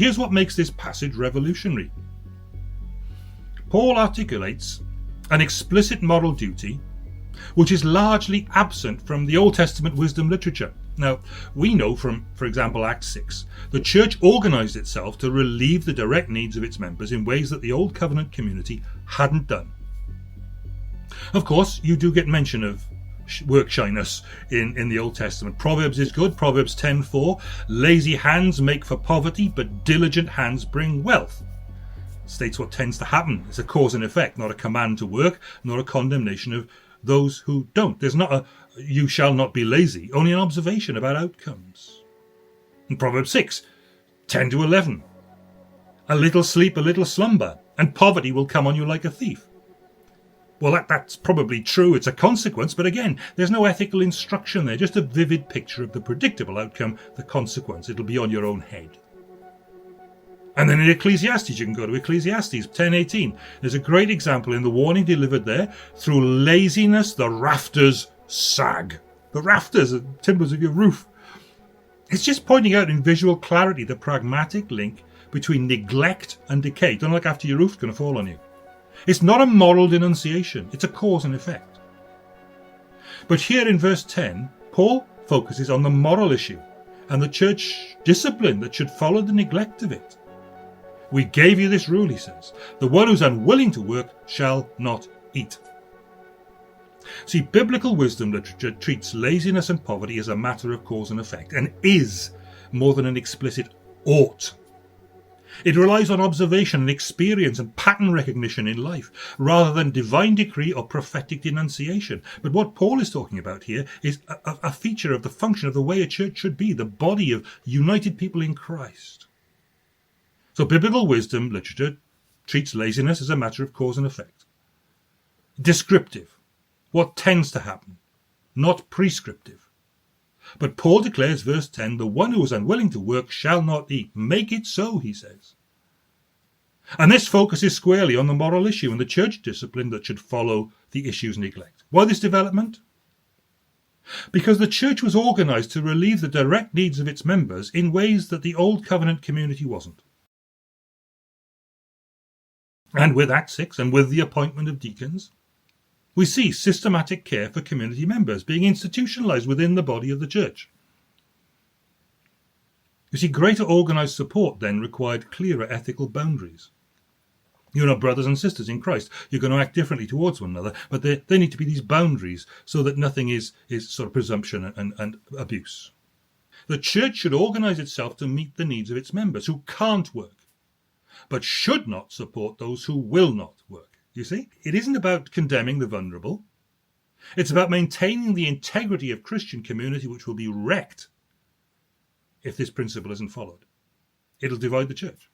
Here's what makes this passage revolutionary. Paul articulates an explicit moral duty which is largely absent from the Old Testament wisdom literature. Now, we know from, for example, Acts 6, the church organized itself to relieve the direct needs of its members in ways that the Old Covenant community hadn't done. Of course, you do get mention of work shyness in the Old Testament. Proverbs is good. Proverbs 10:4, lazy hands make for poverty, but diligent hands bring wealth. States what tends to happen. It's a cause and effect, not a command to work, nor a condemnation of those who don't. There's not a you shall not be lazy, only an observation about outcomes. In Proverbs 6:10-11, a little sleep, a little slumber, and poverty will come on you like a thief. Well, that's probably true. It's a consequence, but again, there's no ethical instruction there, just a vivid picture of the predictable outcome, the consequence. It'll be on your own head. And then in Ecclesiastes, you can go to Ecclesiastes 10:18. There's a great example in the warning delivered there. Through laziness, the rafters sag. The rafters are timbers of your roof. It's just pointing out in visual clarity the pragmatic link between neglect and decay. Don't look after your roof's going to fall on you. It's not a moral denunciation. It's a cause and effect. But here in verse 10, Paul focuses on the moral issue and the church discipline that should follow the neglect of it. We gave you this rule, he says. The one who's unwilling to work shall not eat. See, biblical wisdom literature treats laziness and poverty as a matter of cause and effect, and is more than an explicit ought. It relies on observation and experience and pattern recognition in life, rather than divine decree or prophetic denunciation. But what Paul is talking about here is a feature of the function of the way a church should be, the body of united people in Christ. So biblical wisdom literature treats laziness as a matter of cause and effect. Descriptive, what tends to happen, not prescriptive. But Paul declares, verse 10, the one who is unwilling to work shall not eat. Make it so, he says. And this focuses squarely on the moral issue and the church discipline that should follow the issue's neglect. Why this development? Because the church was organized to relieve the direct needs of its members in ways that the Old Covenant community wasn't. And with Acts 6 and with the appointment of deacons, we see systematic care for community members being institutionalized within the body of the church. You see, greater organized support then required clearer ethical boundaries. You're not brothers and sisters in Christ. You're going to act differently towards one another, but there need to be these boundaries so that nothing is sort of presumption and abuse. The church should organize itself to meet the needs of its members who can't work, but should not support those who will not work. You see, it isn't about condemning the vulnerable. It's about maintaining the integrity of Christian community, which will be wrecked if this principle isn't followed. It'll divide the church.